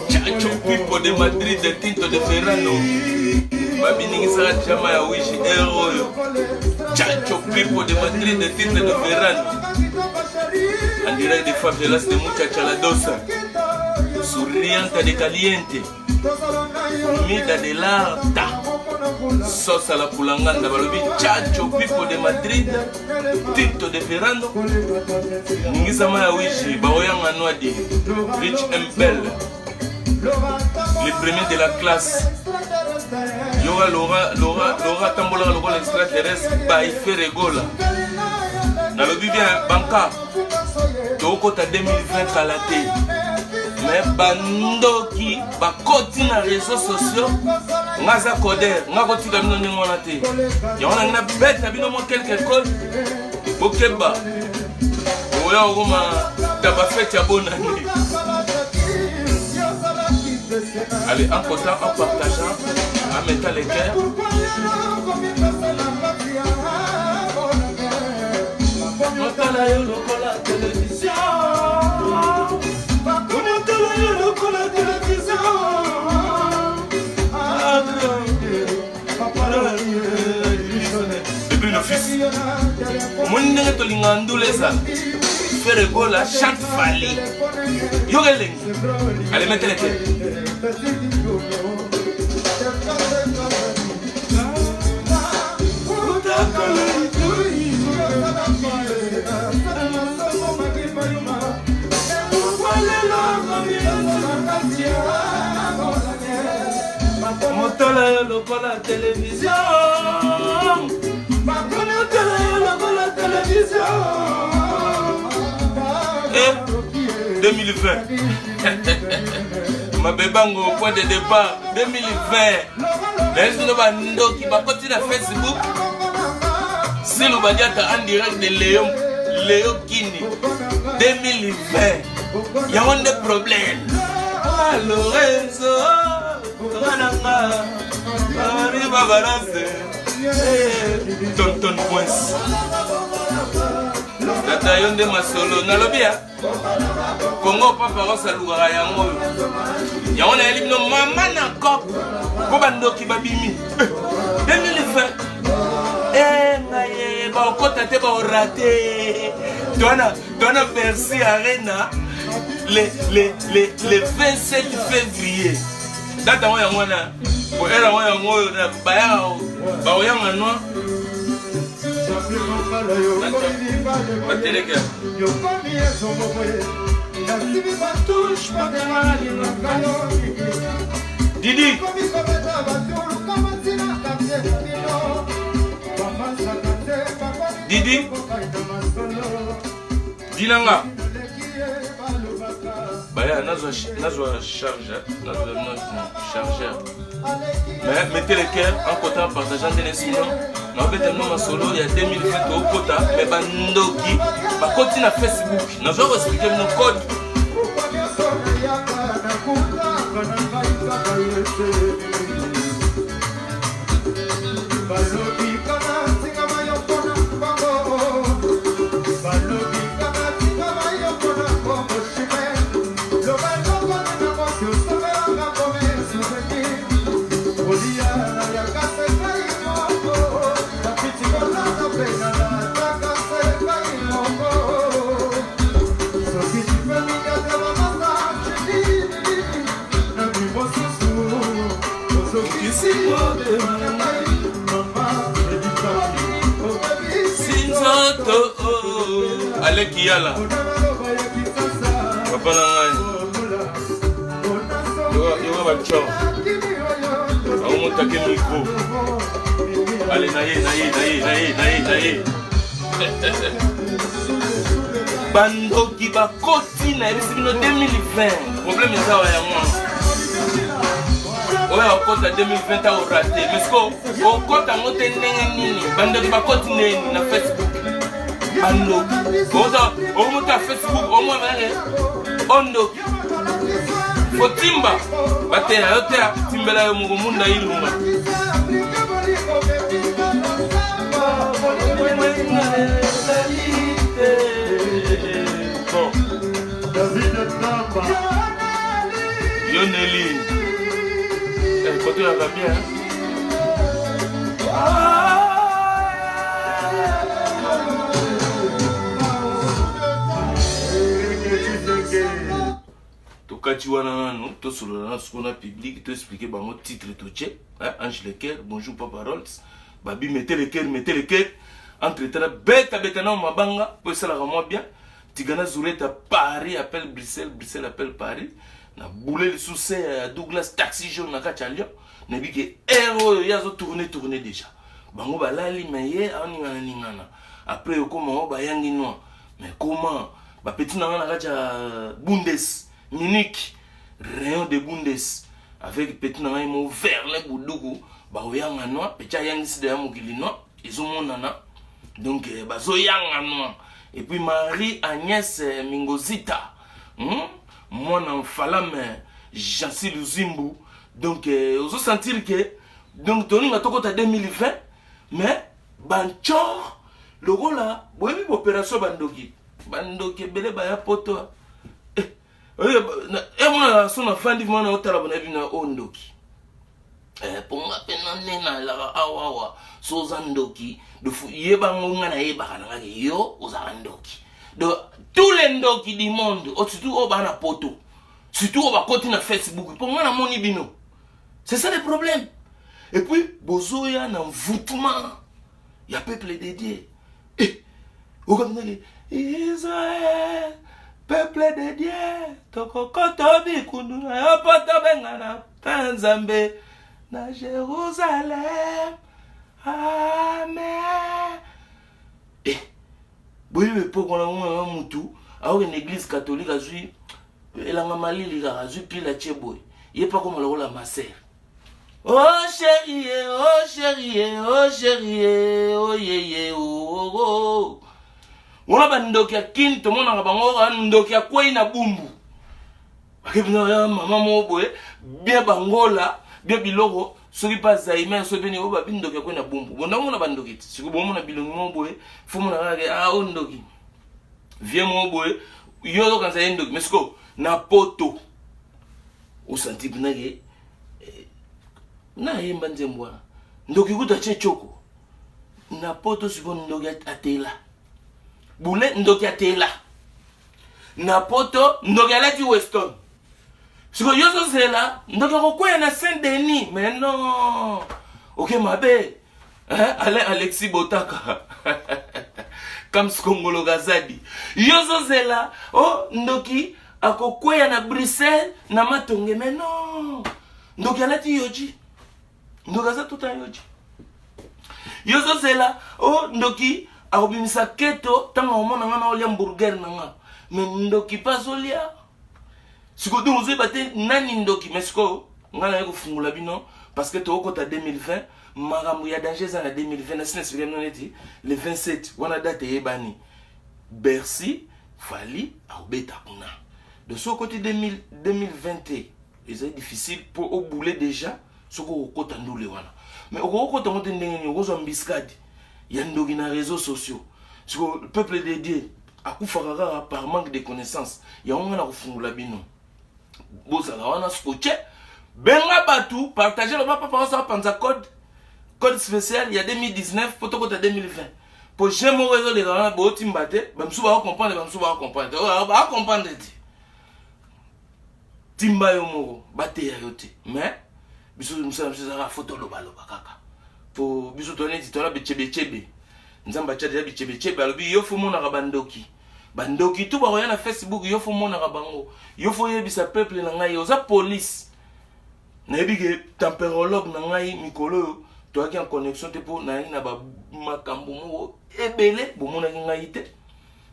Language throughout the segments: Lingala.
Chacho Pipo de Madrid, de Tinto de Ferrano. Babini Sara Chama ya Wishi Eroyo. Chacho Pipo de Madrid, de Tinto de Ferrano. En direct de favelas de Muchacha La Dosa. Surrianta de Caliente. Comida de Larta. Sosa la Pulanganda. Balobi Chacho Pipo de Madrid, Tinto de Ferrano. Ningisama ya Wishi. Baoyanga Noadi. Rich and Bell. Les premiers de la classe. Yoga Laura Tambola Logo l'extraterrestre. Baïfé Regola. Dans le bien Banca. Toko ta 2020 Kalate. Mais Bandoki. Bakoti na réseaux sociaux. Ngaza Koder. Ngakoti Gamino Ningonate. Yona na bête na bino mo quelque code. Bokeba. Oya Roma. T'as fait ta bonne année. Allez, en comptant, en partageant, en mettant les cœurs. Depuis le fils, mon nez to lingandou ça. Faire gola chante Fali. Yogeleng. Allez, mettez les cœurs. Motola yo lokola télévision. Motola yo lokola télévision. 2020. Ma bébango au point de départ 2020. Mais si nous allons continuer à Facebook, si nous allons en direct de Léo Kini 2020, il y a des problèmes. Lorenzo, Tonton Points. Tata Yonde Masolo, Nalobia. Congo papa rosa lugara yango. Yaona elibno mama na kop. Ko bandoki babimi. 2020. Ngaye ba okota te ba raté. Dona Bercy Arena le 27 février. Data wa yangona. Bo era wa yango na baya ba oyanga no. Didi Didi Dinanga Baya nazwa chargeur. Mais mettez les cœurs en côté en partageant des sinon. Mais en fait, nous solo il y a 2020 au quota. Mais bandoki, bah continue à Facebook. Nous allons expliquer mon code. Allez qui y a là papa nangai yo va tcho au monta ke micro allez naye bando qui va continuer c'est 2020 problème ça va ya moi ouais au compte 2020 a raté mais ce au compte à monter nini bando qui va continuer na Facebook Ando, on monte à Facebook, on monte à Ondo, Fotimba, Batea, Yotea, Timbela, Mugumunda, Iluma. Yoneli. Côté la bien. Tokachiwana nous, tous sur le scola public, tout expliquer bango titre toché, Ange le cœur, bonjour Papa Rolls, Babi mettez le cœur, entre temps bête non mabanga, pour ça la moi bien, Tigana Zoulette à Paris appelle Bruxelles, Bruxelles appelle Paris, na boulé le souci Douglas taxi jaune na Kachalio, na bi que héros yazo tourner déjà. Bango balali meye ningana. Après comment ba yangi noir. Mais comment ba petit na kacha Bundes Munich rayon de Bundes avec petit na mo vers le boudougu ba oyanga noir petit yangi si de mokili noir ils ont monana donc bazo yanga noir et puis Marie Agnès Mingozita moi en falame Jansi Luzimbu donc vous sentir que donc Tony va toko ta 2020 mais banchor le gars là oui opération bandoki belé ba ya poto moi son enfant dit moi na otala bona bina ondoki pour moi penane na la awawa sozandoki de yeba ngonga na yeba kana yo ozandoki de tous les ndoki du monde surtout au bana poto surtout au ba côté na Facebook pour moi na moni bino c'est ça le problème. Et puis bozoya na mvutuma ya peuple dédié Israël peuple dédié tokokoto bikundu na yo poto bengana Tanzambe na Jérusalem amen boye poko na mwa mutu awo une église catholique azui elanga malili ka azui pila cheboy yepa ko malola maser. Oh chérie, oh chérie, oh chérie, oh yeye, oh oh. Wana bandoki ya kin to mona bango ndoki ya kwei na bumbu. Bakibina ya mama moboye bien bangola, bien biloko, soki pa zaima so beni oba bindoki ya kwei na bumbu. Bonda mona bandoki, siko bomona bilongi moboye, fumu na kake o ndoki. Vie moboye, yo kanza ndoki, mesko na poto. O santi binage na yemba nzembwa ndoki kuta chechoko na poto siko ndoki atela bule ndoki atela na poto ndoki alati Weston siko yoso zela ndoki kokwea na Saint-Denis mais non ok mabe Alexis Botaka comme skongolo gazadi yoso zela ndoki akokwea na Bruxelles na Matonge mais non ndoki alati yoji ndokaza tout un yoji yozo zela ndoki akobimisa keto tanga omona ngana olia hamburger nanga mais ndoki pazolia siko donc vous bate nani ndoki mesko ngana yako fungula bino parce que to okota 2020 marambo ya danger za na 2020 na sina sivile noneti le 27 wana date yebani Bercy Fali aubeta kuna de ce côté 2020 c'est difficile pour au bouler déjà ce qu'on compte en doule wana mais au compte en ndenge ni ozo mbiskadi ya ndogi na réseaux sociaux ce que le peuple dédié a kufaka par manque de connaissances ya on na kufungula bino boza la wana scotché benga batu partager le papa par panza code spécial il y a 2019 pour to 2020 pour j'aime au réseau les wana bo timbate bamsu ba comprendre ba comprendre timba yo moko bate ya yote mais biso musala photo loba kaka pour biso tone titola bechebe nzamba tchade ya bechebe alobi yo fumo na bandoki tu ba roya na Facebook yo fumo na bango yo fo yebisa peuple na ngai oza police na ebige tempérologue na ngai mikolo to aki en connexion te pour na ina ba makambo mo ebele bomona ngai te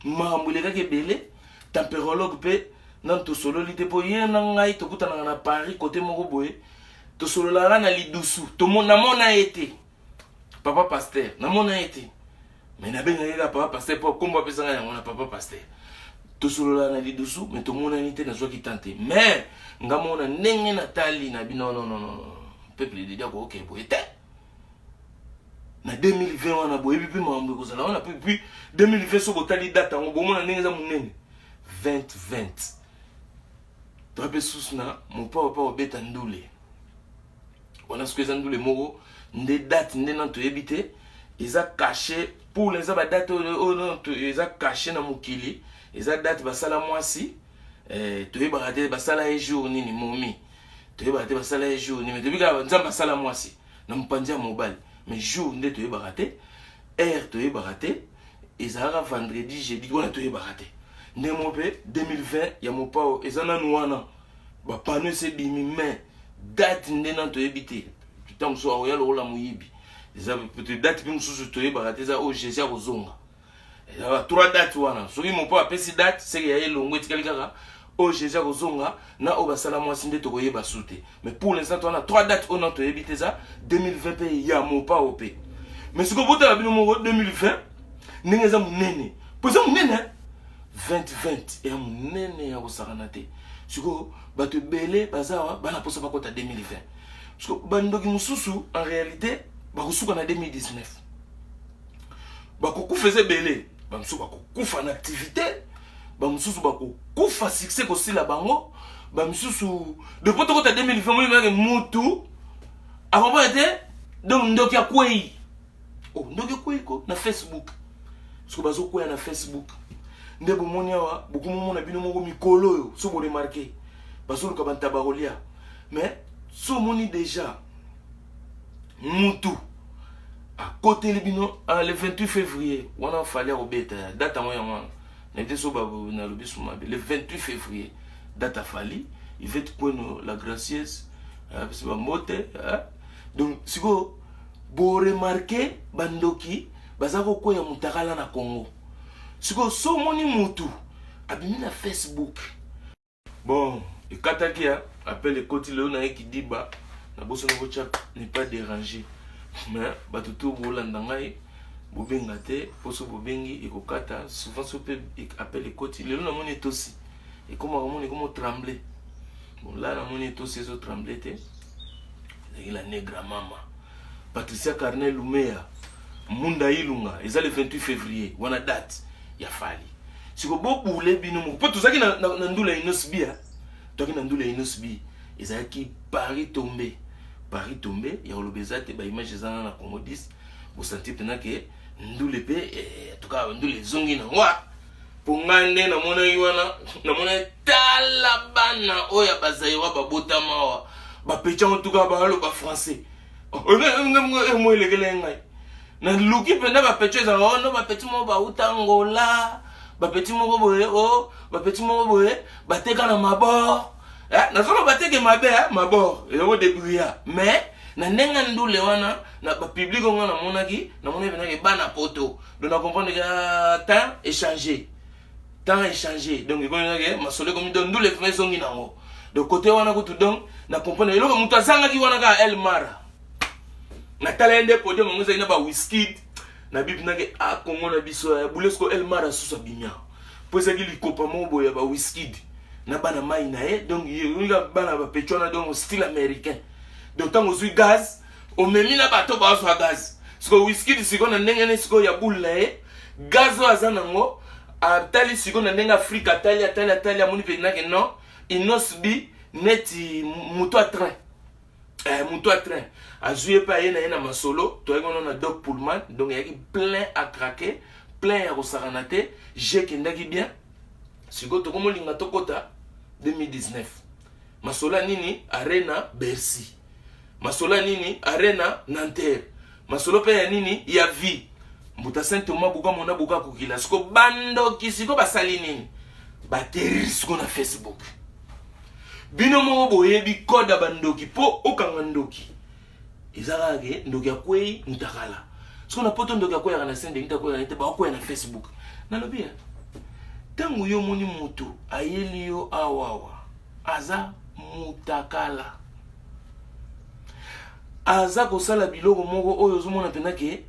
mahambule ka ebele tempérologue pe nan to solo lité po yena ngai to kutana na Paris côté moko boye to solo la na lidusu to mona été papa pasteur na mona été mais na benga ka papa pasteur po kombo pesa nga na papa pasteur to solo la na lidusu mais to mona été na zo ki tante mais nga mona ndenge na tali na bino non peuple de dia ko OK boye te na 2020 wana boye bipi mambo ko zala wana puis 2020 so botali date ngo bomona ndenge za munene 2020 toi pe susna mon papa obeta ndule on a ce que ça ndule moko nde date nde nan to ebité eza caché pour les aba date non eza caché na mokili eza date basala mwasi to yeba te basala e jour nini momi to yeba te basala e jour nini mais depuis que nzamba basala mwasi na mpandia mobile mais jour nde to yeba te heure to yeba te ezalaka vendredi jeudi wana to yeba te nde mo pe 2020 ya mopao eza nanu wana bapano ese bimi mais date nde nan to yebi te ntango so aoya lokola moyibi eza peut-être date mpe mosusu to yebaka te eza oyo jésus akozonga ezaka 3 date wana soki mopao apesi date seke ya elongo etikali kaka oyo jésus akozonga na oyo basala mwasi nde tokoyeba su te mais pour l'instant towana 3 date oyo nan toyebi te eza 2020 mpe ya mopao mpe mais sikoyo botala bino moko 2020 ndenge eza monene po eza monene 2020 eya monene ya kosakana te sikoyo bato ebele bazawa bana mposa bakota 2020 sikoyo bandoki mosusu en réalité bakosuka na 2019 bakokufa eza ebele bamosusu bakokufa na activité bamosusu bakokufa succès kosila bango bamosusu depuis tokota 2020 moyebake mutu akomboya te donc ndoki akwei ndoki akwei ko na Facebook sikoyo bazokweya na Facebook nde bomoni awa bokomomona bino moko mikolo oyo so boremarke bazoluka bantaba kolia mais so omoni déjà mutu akoteli bino le 28 février wana fali akobeta date yango yango wana nayebi te so nalobi so mabe le 28 février date afali ivete kweno la gracieuse pesi bambote donc sikoyo boremarke bandoki baza kokweya mutakala na Congo sikoyo so omoni mutu abimi na Facebook bon ekataki ya appelle ekoti leo na ye kidiba na boso na bocha ne pas déranger mais bato to bolanda ngai bobenga te poso bobengi ekokata souvent so pe appelle ekoti lelo na moni etosi ekoma komoni ekomo trembler bon là na moni etosi ezo trembler te la negra mama Patricia Carnel Lumea Munda Ilunga eza le 28 février wana date ya fali siko bobule bino mo po tozaki na ndula inosbi toki na ndula inosbi ezaki Paris tombé ya olobeza te ba image ezana na Congo 10 bo sentir tena ke ndule pe tuka ndule zongi na wa pongande na mona yiwana na mona talabana oya bazayiwa babota mawa ba pecha tuka ba lo ba français mo ilegele ngai na luki penda ba pecha za ono ba petit mo ba utangola ba petit mo boye ba petit mo boye ba teka na mabor na solo ba teke mabe mabor yo débrouilla mais na nenga ndule wana na ba public ngo na monaki na mona bena ke bana poto donc na comprendre que temps échangé donc il connaît que masolo comme donc ndule fait zongi nango de côté wana ko tout donc na comprendre eloko mutu azanga ki wana ka El Mara na talende podium ngo zaina ba whisky na bibi nage Congo na biso ya bulesko El Mara susa binya po ça ki likopa mobo ya ba whisky na bana mai na e donc il bana ba petona donc style américain donc tango zui gaz o memi na bato ba so gaz siko whisky siko na ndenge siko ya bulla e gaz azana ngo atali siko na ndenge Afrika tali amoni pe na ke non inosbi neti muto a train a joué pas na masolo to ngo na Doc Pullman donc il y a plein à craquer plein à rosaranate j'ai kendaki bien siko to komo linga tokota 2019 masola nini Arena Bercy masola nini Arena Nanterre masolo pe ya nini ya vie mbuta Saint Thomas buka mona buka kukila siko bando kisiko basali nini bateri siko na Facebook bino mo boyebi code bandoki po okanga ndoki ezaka ke ndoki akwei mutakala siko na poto ndoki akwei na sende ntakwei na ba akwei na Facebook nalobi tangu yo moni mutu ayeli yo awawa aza mutakala aza kosala biloko moko oyo ozomona pena ke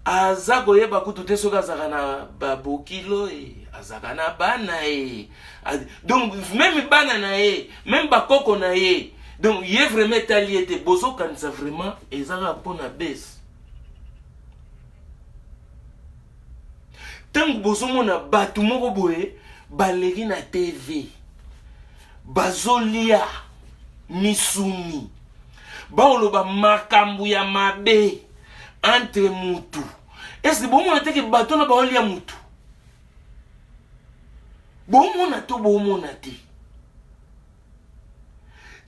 aza koyeba kutu te soki azaka na babokilo azaka na bana donc même bana na ye même bakoko na ye donc ye vraiment etali ete bozokanisa vraiment ezaka mpona bese ntango bozomona bato moko boye baleki na TV bazolia misuni baoloba makambu ya mabe entre mutu. Est-ce que bomona te ke bato na baolia mutu? Bomona to bomona te.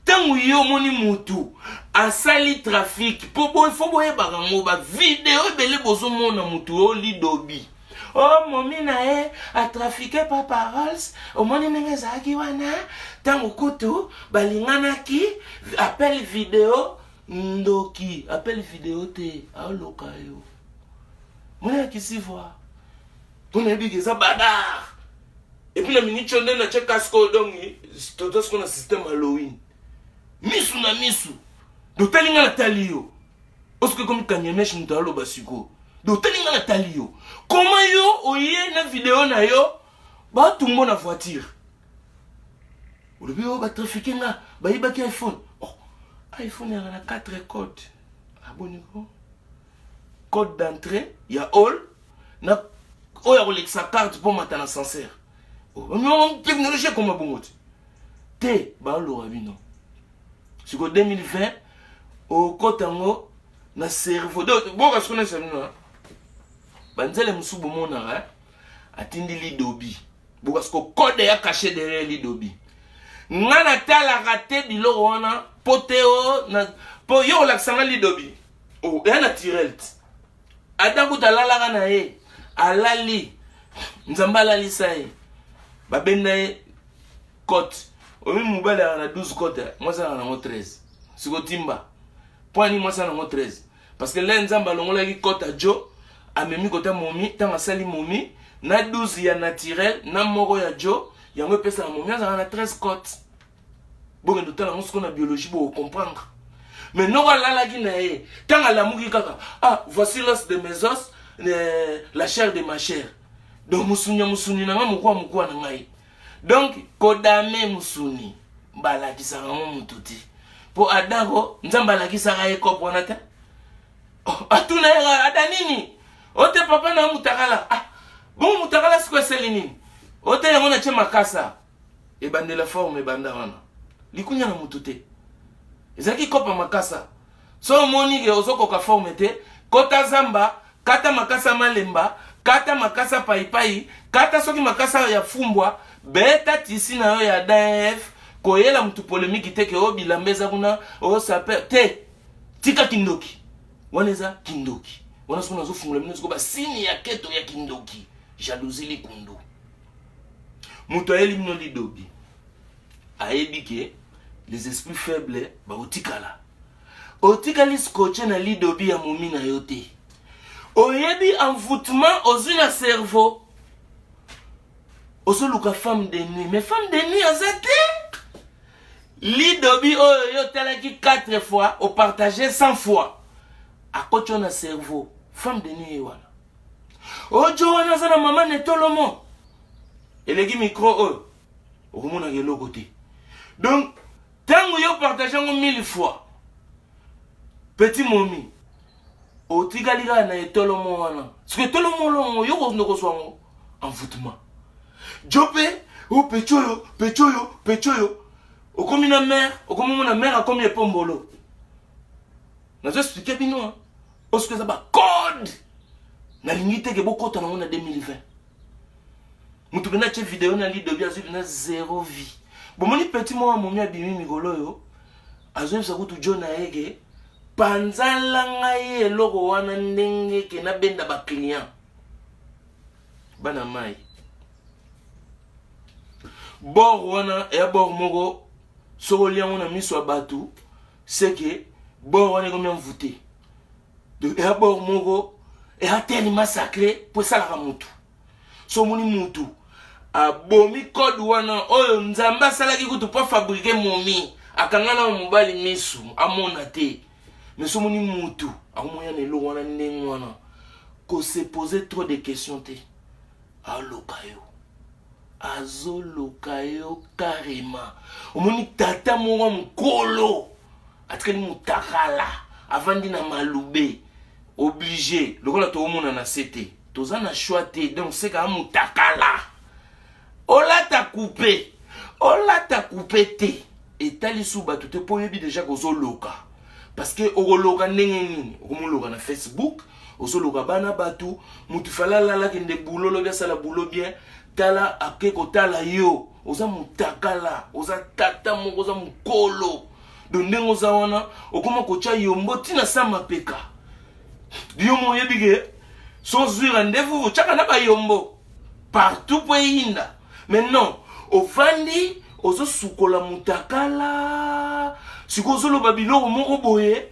Tangu yo moni mutu asali trafic po boy fo boye barango ba video ebele bozo mona mutu o lidobi. Oh momina a trafiqué par paroles au moni mengezaki wana tangu kutu balingana ki appel vidéo ndoki appel vidéo te aloka yo. Mona kisi voix. On a dit que ça bagarre. Et puis la minute on a check casco donc tout ce qu'on a système Halloween. Misu na misu. Do telinga na talio. Oske comme kanyemesh mutalo basiko. Do telinga na talio. Comment yo oye na vidéo na yo ba tout le monde na voiture. Ou le bio ba trafiquer na ba ibaki iPhone. Oh, iPhone a 4 codes. Abonnez-vous. Code d'entrée, il y a all. Na o ya Rolexa carte pour matana sincère. Oh, non technologie comme bongote. Te ba lo rabino. Sur 2020 au Kotango na cerveau bon parce qu'on est seulement banzele musubu mona atindi lidobi bon parce que code ya caché derrière lidobi ngana tala raté bilo wana poteo na po yo laksana lidobi oh ya naturel adangu talala na ye alali nzambala lisaye babenda ye cote omi mubala na 12 côté moi ça na 13 siko timba point ni moi ça na 13 parce que là nzamba longola ki côté jo amemi côté momi tanga sali momi na 12 ya naturel na moko ya jo yango pesa na momi ça na 13 côté bon de temps on se connaît biologie pour comprendre mais non la la ki na e tanga la muki kaka ah voici l'os de mes os la chair de ma chair donc musuni na mukwa na ngai. Donc, kodame musuni, mbala kisara mututi. Po adako, nzambala kisara eko ponata. Oh, atuna era adanini. Ote papa na mutakala. Ah, bon mutakala sikwe selini. Ote yamona che makasa. E bande la forme e banda wana. Likunya na mutute. Ezaki kopa makasa. So moni ge ozoko ka forme te. Kota zamba, kata makasa malemba, kata makasa paipai, kata soki makasa ya fumbwa. Beta tisi na yo ya DF koyela mtu polémique te ke obila mbeza kuna o sape te tika kindoki waneza kindoki wana sona zo fungula mino ba sini ya keto ya kindoki jalousie likundu muto ayeli mino lidobi aebike les esprits faibles ba otikala otikali scotché na lidobi ya momina yote oyebi envoûtement aux na cerveau. Oso luka femme de nuit, mais femme de nuit a zate. Lidobi yo telaki 4 fois, au partagé 100 fois. A kocho na cerveau, femme de nuit wana. Ojo wana zana maman netolomo. Elegi micro okomona gelo côté. Donc tango yo partagé ngo 1000 fois. Petit momi. Otigalira na etolomo wana. Parce que tolomo longo yo ko ndoko swango envoûtement. Jopé, ou pechoyo. Okomi na mère, okomi na mère a komi epombolo. Na zo expliquer bino hein. Oske za ba code. Na lingite ke bokota na mona 2020. Mutu bena che vidéo na lidobi azu bena zéro vie. Bon moni petit mo momi abimi migolo yo. Azu msa kutu jona ege panzala ngai eloko wana ndenge ke na benda ba client. Bana mai. Bor wana e bor moko soko lia wana miso abatu c'est que bor wana comme envoûté de e bor moko e a tellement massacré pour ça la mutu so moni mutu abomi code wana oyo nzamba sala ki kutu pa fabriquer momi akangana mobali misu amona te mais so moni mutu amoya ne lo wana ndenge wana ko se poser trop de questions te alokayo azolokayo carrément omoni tata mwa mkolo atikali mutakala avandi na malube obligé lokola to omona na sete toza na choix te donc c'est ka mutakala olata coupé olata kupete etali suba tout po yebi déjà kozo loka parce que oloka ndenge nini okomoloka na Facebook ozoloka bana batu mutu falala la kende boulot bien sala boulot bien tala akeko tala yo oza mutakala oza tata moko oza mukolo donc ndenge oza wana okoma kocha yombo tina sama peka dio mo yebige sans jouer rendez-vous chaka na ba yombo partout po yinda mais non ofandi ozo sukola mutakala siko zolo babilo moko boye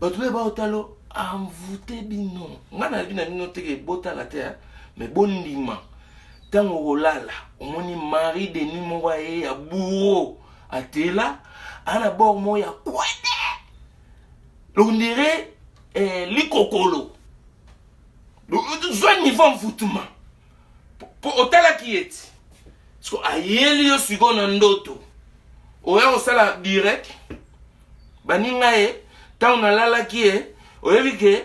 batule ba otalo envoûté bino ngana bina bino teke bota la terre mais bondima tango olala omoni mari de nuit moko ya bourreau atela ana bord mo ya kwete on dirait likokolo zo niveau envoûtement pour otala kieti so ayeli yo siko na ndoto oya osala direct baninga e tango nalala kie oyebi ke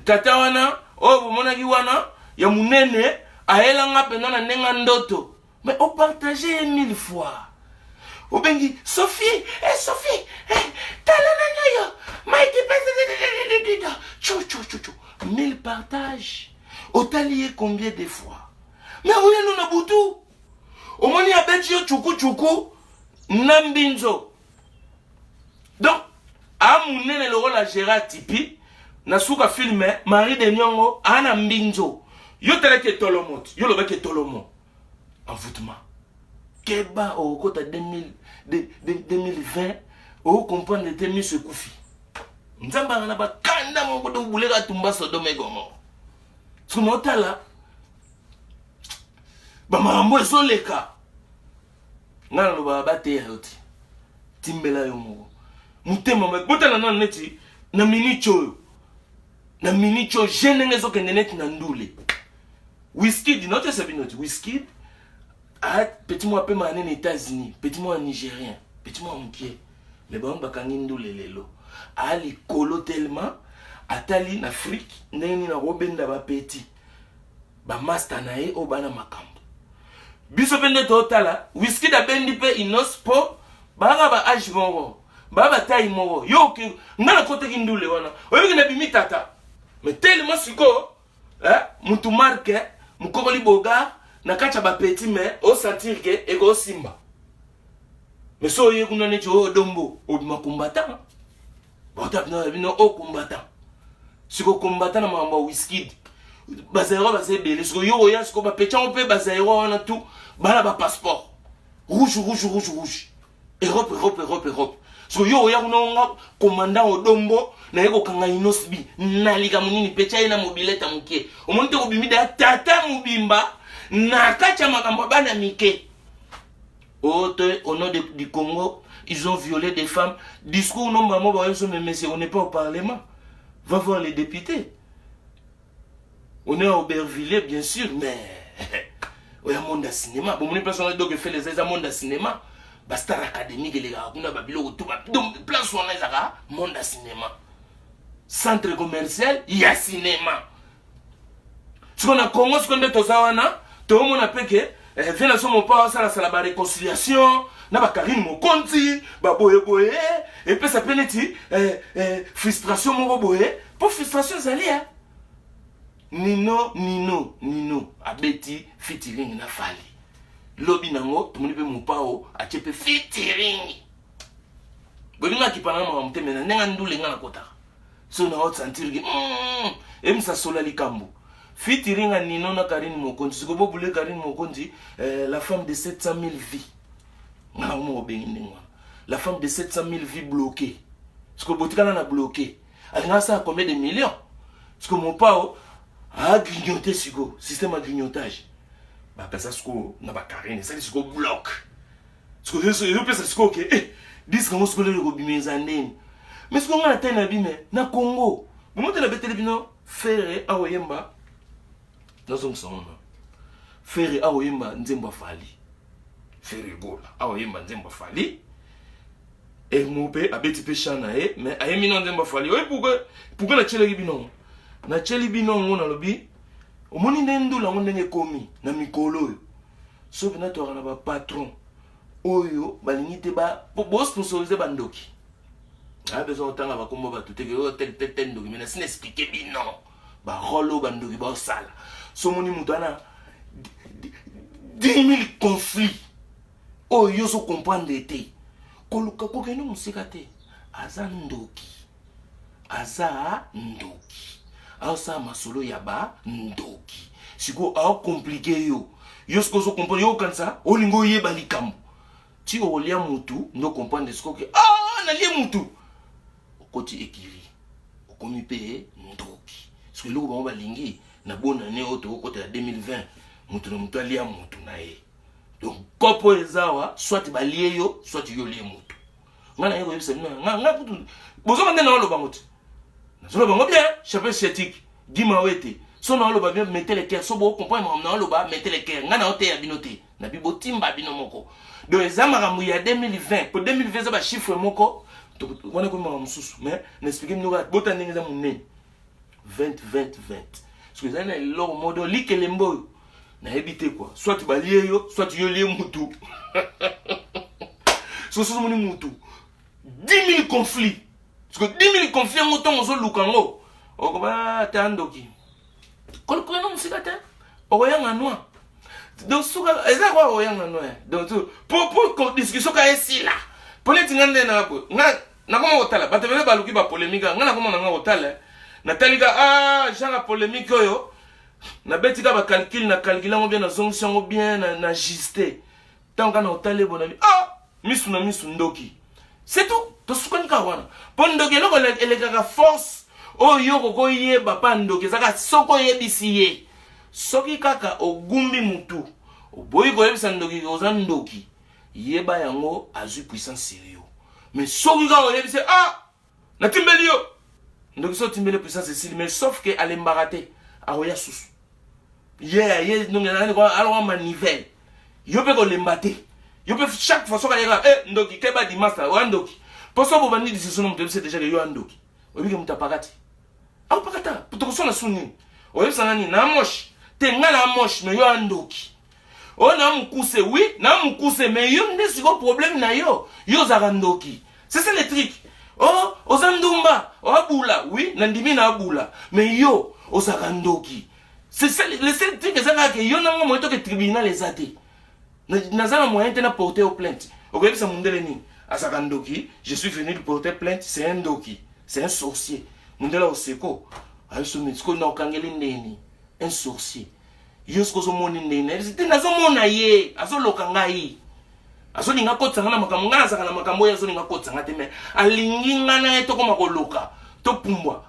tata wana oyo bomonaki wana ya munene ayelanga pena na ndenga ndoto mais o partage 1000 fois obengi Sophie Sophie tala na nyoyo maiki pesa cho 1000 partages otali combien de fois mais oyo na butu omoni abeti yo chuku nambinzo donc a munene le rôle à Gérard Tipi na suka filme Marie de Nyongo ana mbinzo yo tele ke tolomot yo lobe ke tolomo envoûtement keba au kota 2020 au comprendre te mi se kufi nzamba na ba kanda mo bodo bulega tumba Sodome et Gomorrhe sunotala ba mambo ezoleka ngana lo ba bate yoti timbela yo mo mutema mabotana na neti na minicho jenenge zo kende neti na ndule Wizkid note sabinoti Wizkid a petit moi pe mané aux États-Unis petit moi nigérien petit moi mkie mais ba bakangi ndule lelo ali kolo tellement atali na Afrique ndeni na robenda ba petit ba master na e obana makambo biso pende totala Wizkid abendi pe inospo baga ba age moro baba taille moro yo ke ngana kote kindule wana oyoki na bimi tata mais tellement siko mutu marque mukokoli boga na kacha ba petit mais au sentir que ego simba mais so ye kuna ne jo dombo obima combattant bota na bino o combattant siko combattant na mamba Wizkid bazero bazebele siko yo ya siko ba petit on peut bazero wana tout bana ba passeport rouge Europe so yo ya kunonga commandant odombo na yeko kanga inosbi nalika munini pecha ina mobileta muke omonte obimida tata mubimba na kacha makambo bana mike autre au nom du Congo ils ont violé des femmes discours non maman ba yeso mais on n'est pas au parlement va voir les députés on est à Aubervilliers bien sûr mais oya monde cinéma bon mon personne donc fait les monde cinéma Bastar académique les gars, on a babilo tout donc place où on est là, monde à cinéma. Centre commercial, il y a cinéma. Ce qu'on a Congo, ce qu'on a tozawana, tout le monde a peke, vient à son pas ça la réconciliation, na ba Karine Mokonzi, ba boye et puis ça peneti frustration mon boye, pour frustration zali hein. Nino, abeti featuring na fali. Lobby nango tumuni pe mupao achepe featuring bolinga kipana ma mte mena nenga ndule ngana kota so na hot sentir que emsa sola likambo featuring Nino na Karine Mokonzi siko bobule Karine Mokonzi la femme de 700 000 vies na mo bengi ndengwa la femme de 700 000 vies bloquées siko botikana na bloqué alinga ça combien de millions siko mupao a grignoté siko système de grignotage ba pesa sko na ba Karine ça sko bloc sko yo pesa sko ke dis ko sko le ko bimeza ndeni mais sko ngana tena bime na Congo momote na betele bino fere awoyemba nazo msona fere awoyemba nzemba fali fere gola awoyemba nzemba fali et mope abeti pe chana mais ayemi no nzemba fali oy pourquoi na chele bino na chele bino ngona lobi omoni ndendula ndenge komi na mikolo yo so bina to na ba patron oyo balingi te ba bo sponsoriser bandoki a besoin otanga bakombo bato te que tel ndoki mais na expliquer bino ba rolo bandoki ba sala so moni mutu ana 10 000 conflits oyo so comprendre te koluka kokende musika te aza ndoki asa masolo ya ba ndoki siko a compliqué yo siko so comprendre yo kansa olingo yeba likambo ti olia mutu ndo comprendre siko ke na lia mutu okoti ekiri okomi pe ndoki siko loko bango balingi na bona ne oto okota ya 2020 mutu na mutu alia mutu na ye donc kopo ezawa soit balie yo soit yo lie mutu ngana yeko yebisa nga kutu bozo bande na oloba ngoti na zolo bango bien chapeau sciatique dima wete so na oloba bien mettez les cœurs so bo comprendre na oloba mettez les cœurs ngana ote ya binote na bibo timba bino moko donc ezamaka mu ya 2020 pour 2020 za ba chiffre moko to wana ko mama mususu mais n'expliquer mnoga bota ndenge za munene 20 parce que ça na lo modo likelembo na ebité quoi soit balie yo soit yo lie mutu so moni mutu 10 000 conflits parce que 10 000 conflits en autant zo lukango okoba tandoki kolko no musika te okoyanga noa donc suka eza kwa okoyanga noa donc pour discussion ka esi la politi ngande na po na koma otala batevele baluki ba polémique ngana koma na otala na talika genre polémique oyo na betika ba calcul na calculango bien na zonction bien na juste tant kana otale bonami misu na misu ndoki c'est tout to sukani ka wana pondoki loko elekaka force oyo koko yeba pa ndoki zaka soko yebisi ye soki kaka ogumbi mutu oboyi ko yebisa ndoki oza ndoki yeba yango azu puissance sérieux mais soki ka oyebisi na timbeli yo ndoki so timbeli puissance sérieux mais sauf que alembaraté aroya susu ye nongena ko alwa manivelle yo pe ko lembate yo pe chaque fois so ka yega ndoki keba di master wa ndoki poso bo bandi decision mo tebise déjà que yo ndoki obike mutapakati pakata puto so na suni oyebisa nani na moche te ngana moche mais yo ndoki na mukuse oui na mukuse mais yo ndesi ko problème na yo zaka ndoki c'est ça le truc ozandumba abula oui na ndimi na abula mais yo ozaka ndoki c'est ça le seul truc que yo na mo to que tribunal ezate na zana moyen te na porter aux plaintes okebisa mundele ni asaka ndoki je suis venu lui porter plainte c'est un ndoki c'est un sorcier mundela oseko ayo mitsko na okangeli ndeni un sorcier yosko zo moni ndeni c'était na zo mona ye azo lokanga yi azo linga kotsanga na makambo ngana saka na makambo ya zo linga kotsanga te me alingi ngana eto koma koloka to pumbwa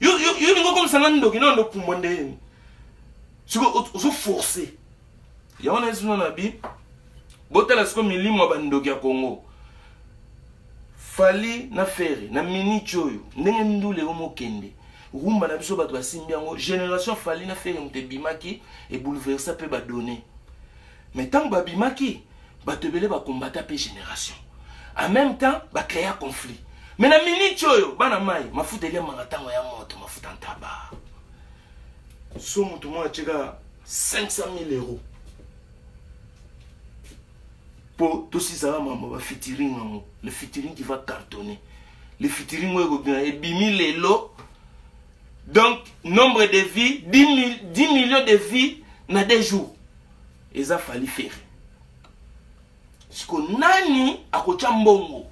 yo lingo comme ça ndoki no pumbwa ndeni siko zo forcer ya wana esu na bi botala siko milimo bandoki ya Congo fali na fere na mini choyo ndenge ndule omokende rumba na biso bato basimbi yango génération fali na fere mte bimaki et bouleverser pe ba donner mais tant ba bimaki bato bele ba combattre pe génération en même temps ba créer conflit mais na mini choyo bana mai mafuta ile mangatango ya moto mafuta ntaba so mutu mo achika 500 000 euros pour tout ça va featuring le featuring qui va cartonner le featuring et 10 000 lots donc nombre de vies 10 millions de vies na des jours et ça fallait faire ce qu'on nani akocha mbongo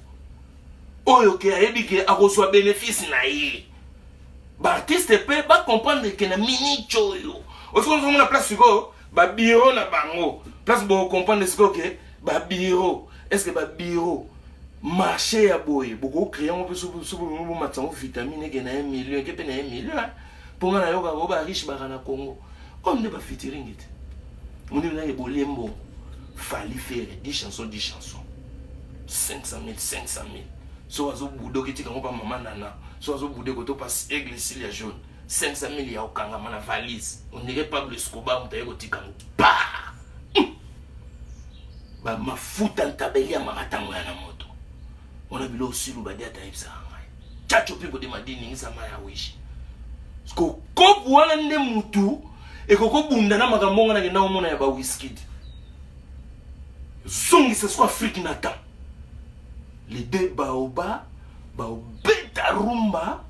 oyo ke ayebike akoswa bénéfice na ye ba artiste pe ba comprendre que na mini choyo aussi on na place ko ba bureau na bango place bo comprendre ce que ba bureau est-ce que ba bureau marché ya boye beaucoup créer on peut sous matsango vitamine que na 1 million que pe na 1 million pour na yoka ko ba riche ba na Congo comme de ba featuring it on dit na ye bolembo fallait faire 10 chansons 500 000 so azo budo ki tika ngopa mama nana so azo budo ko to passe aigle s'il y a jaune 500 000 ya okanga mana valise on dirait Pablo Escobar mutaye ko tika ba mafuta ntabeli ya makatango ya na moto ona bilo silu badia taipsa ngai chacho pipo de madini ngisa maya wishi sko kopu wana nde mutu ekoko bunda na makambo ngana ke na omona ya ba whisky zongi ce soit Afrique Nathan. Les deux baoba, baobeta rumba,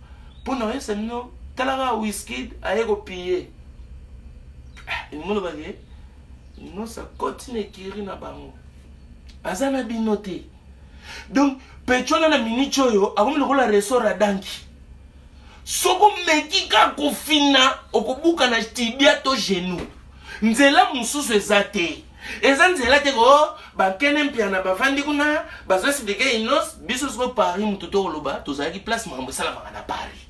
pour nous, c'est nous, talaga whisky, aéro pillé. Et nous, nous, ça continue à kiri na bango. Azana binoté. Donc, Petro na minicho yo, avant le rôle à ressort à danki. Soko meki ka kofina, okobuka na tibia to genou. Nzela mususu ezate. Eza nzela te ko bakene mpia na bavandi kuna bazo sideke inos biso soko Paris mutoto koloba tozalaki place mambo sala na Paris.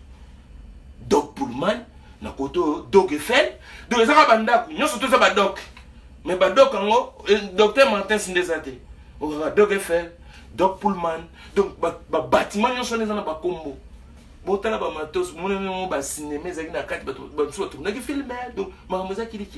Doc Pullman na koto Doc Eiffel, donc ezaka bandako nyonso toza ba doc. Mais ba doc ngo docteur Martin Sindezate. O Doc Eiffel, Doc Pullman, donc ba bâtiment nyonso neza na ba kombo. Botala ba matos mon ba cinéma ezaki na kati ba so tourner ki film donc mambo za kili.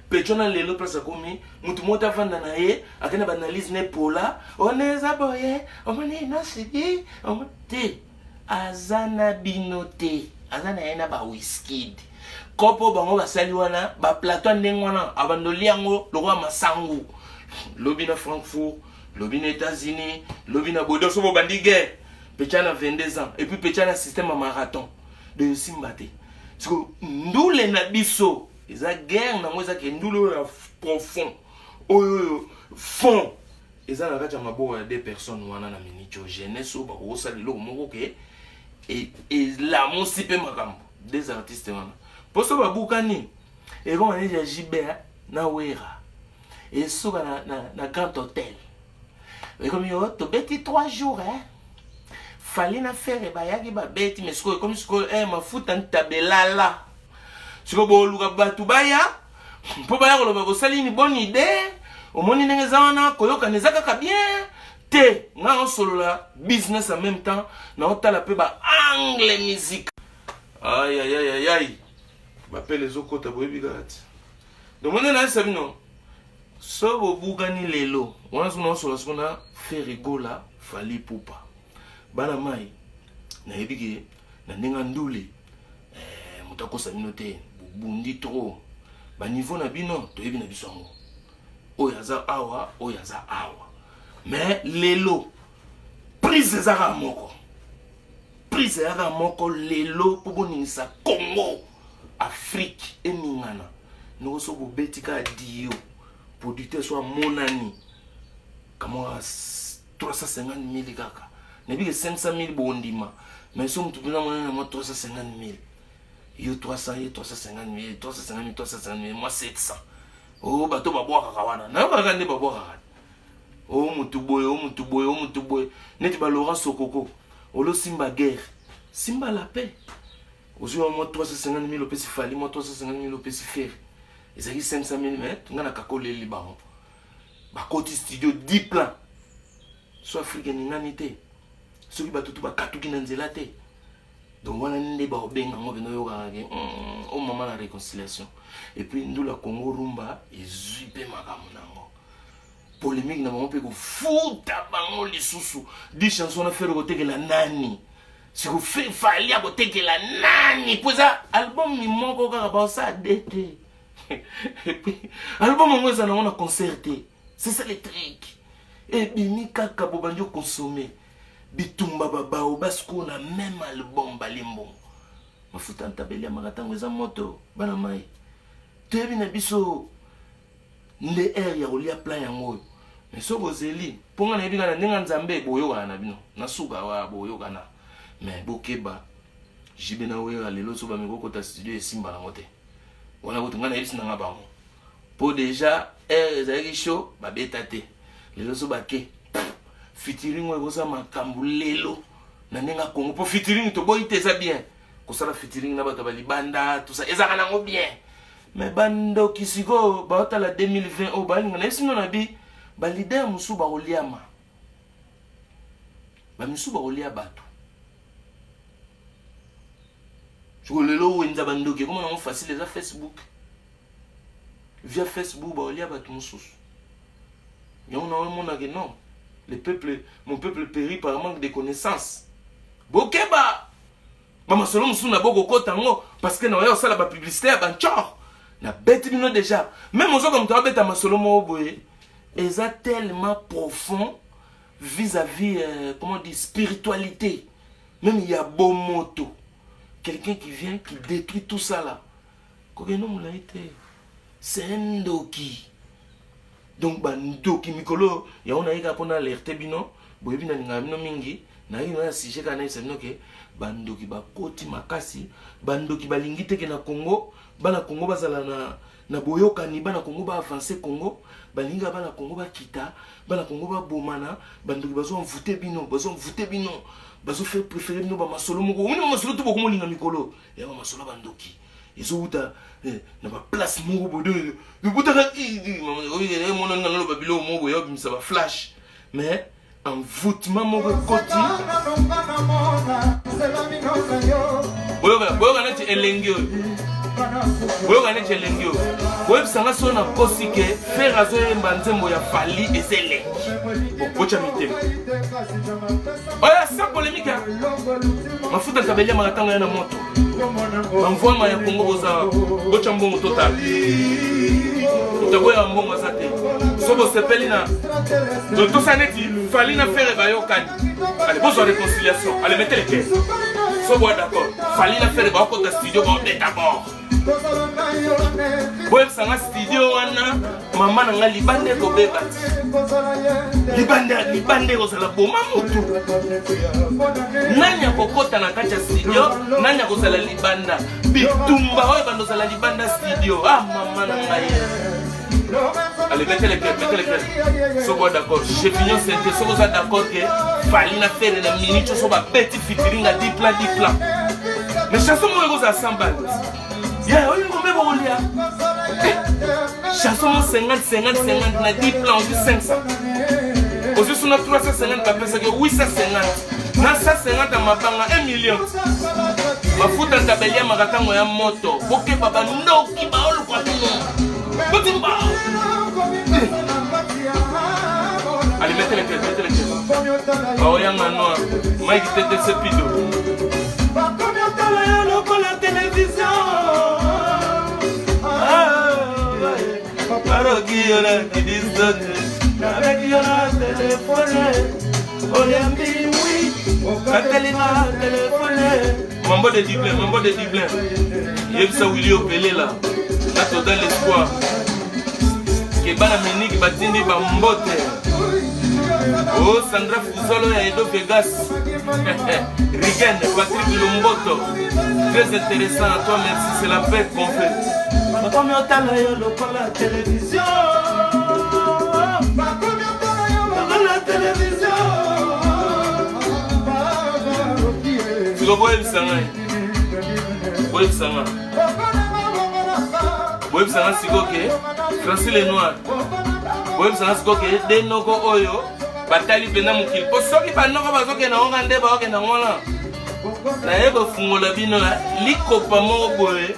Petona lelo place komi mutu mota vanda na ye akena ba analyse ne pola oneza boye omoni na sigi omote azana binote azana ena ba whisky kopo bango basali wana ba plateau ndengwana abandoli yango lokwa masangu lobi na Francfort lobi na États-Unis lobi na Bordeaux so bandi guerre Petana 22 ans et puis Petana système à marathon de simbate parce que ndule na biso eza guerre na moza ke ndulo ya profond oyo fond eza na kati ya maboko ya deux personnes wana na minicho jeunesse o bako salilo moko ke et la mosi pe makambo des artistes wana poso babukani et comme on est Gilbert na Wera et soka na Grand Hôtel et comme yo to beti 3 jours hein fallait na faire ba yaki ba beti mais siko comme siko mafuta ntabelala siko boluka batu baya po baya koloba bosali ni bonne idée omoni ndenge zawana koyoka nezaka ka bien te nga solola business en même temps na otala pe ba angle musique aïe aïe aïe aïe ba pe les okota boyebi gati donc on est là sabino so bobugani lelo wana sona solo sona fait rigola fali pupa bana mai na yebike na ndenga ndule mutako sabino te bundi trop ba niveau na bino to yebi na bisongo oyaza awa oyaza awa mais lelo prise zaka moko lelo po bonisa Congo Afrique emingana no so bobetika dio producteur soit monani kama 350,000 kaka na bi 500,000 bondima mais so mtu bina mona na 350,000 yo 300 et 350,000 moi 700 oh bato babwaka kawana na baka nde babwaka oh mutu boy neti ba Laurent Sokoko olo simba guerre simba la paix aujourd'hui moi 350,000 opesi fali moi 350,000 opesi fer ezaki 500,000 mais ngana kakole libango ba koti studio 10 plans so africain ninanité soki bato tu ba katuki na nzela te donc wana nde ba obenga ngo bino yo kangaki au moment la réconciliation et puis ndula Congo rumba ezui pe makamu nango polémique na bango pe ko futa bango lisusu di chanson na faire kotekela nani si ko fait fali a kotekela nani poza album ni moko kaka ba ça dete et puis album ngo ça na concerté c'est ça le truc et bimi kaka bobanjo consommer bitumba babao basko na même album balimbo mafuta ntabeli ya makatango eza moto bana mai tebi na biso nde air ya kolia plan yango mais so bozeli ponga na yebika na ndenga nzambe boyoka na bino na suka wa boyoka na mais bokeba jibe na wera lelo so ba mikoko ta studio esimba na mote wana ko tungana yebisi na ngabango po déjà air ezaki show babeta te lelo so bake featuring oyo kosa makambu lelo na ndenga Congo po featuring to boy teza bien kosala featuring na bato balibanda tout ça ezaka nango bien mais bando kisiko baotala 2020 o balinga na sino na bi ba leader musu ba oliama ba musu ba olia bato jo lelo wenza bando ke comment on facile les Facebook via Facebook ba olia bato musu yo na on mona que non mon peuple périt par manque de connaissances. Bokeba! Mama solo musu na boko kotango parce que na yo sala ba publicité ba nchor. na bête bino déjà même aux comme tu bête ma solo mo boye eza tellement profond vis-à-vis comment dire spiritualité même il y a beau moto quelqu'un qui vient qui détruit tout ça là kokeno mula été c'est un doki donc bandoki mikolo ya on a ika pona alerte bino boye bina ninga bino mingi na ino ya sujet kana isa bino ke bandoki bakoti makasi bandoki balingi teke na Congo bana Congo bazala na boyokani bana Congo ba avancer Congo balinga bana Congo ba kita bana Congo ba bomana bandoki bazo envoûter bino bazo faire préférer bino ba masolo moko mino masolo to boko molinga mikolo ya ba masolo bandoki ezuta na ba place moko bodo buta ka mon na lo babilo moko ya bimisa ba flash mais envoûtement moko koti boyoka neti elenge boyoka neti elenge oyebisanga so na kosi ke fer azoyemba nzembo ya fali ezele bokocha mitema oya sa polémique mafuta nkabelia makatango ya na moto bamvwama ya Kongo boza bocha mbongo total utaboya mbongo za te sobo sepeli na to sa neti fali na fer bayokani allez besoin de réconciliation allez mettez les pieds sobo d'accord fali na fer bayokota studio ba d'abord boye sanga studio wana mama na nga libande ko beba libande ko sala boma mutu nanya kokota na kati ya studio nanya ko sala libanda bitumba oyo bando sala libanda studio ah mama na nga ye allez mettez les pieds so bon d'accord j'ai fini c'était so ça d'accord que fali na faire na minute so ba petit featuring à 10 plans mais chanson mo ko za 100 balles yeah, on est bon là. Chanson 50 na 10 plans aussi 500. Aussi sur notre 350 pas penser que 850. Na 150 à mabanga 1 million. Mafuta tabelia makatango ya moto. Boke baba ndoki ba olu kwa tuno. Botimba. Allez mettez les pieds. Oh yanga noa. Mike tete sepido. La télévision qui avec la téléphone oui mambo de Dublin yebisa Willy Opelé là la total espoir que bana miniki batindi bambote oh Sandra Fuzolo ya Edo Vegas Rigen Patrick Lumboto très intéressant à toi merci c'est la paix qu'on fait comme on t'a la télévision la télévision tu vas voir le sang Web sana sikoke Francis Lenoir Web sana sikoke denoko oyo batali pena mukili po soki banoko bazoke na onga nde baoke na ngona na yebo fungola bino likopa mo boye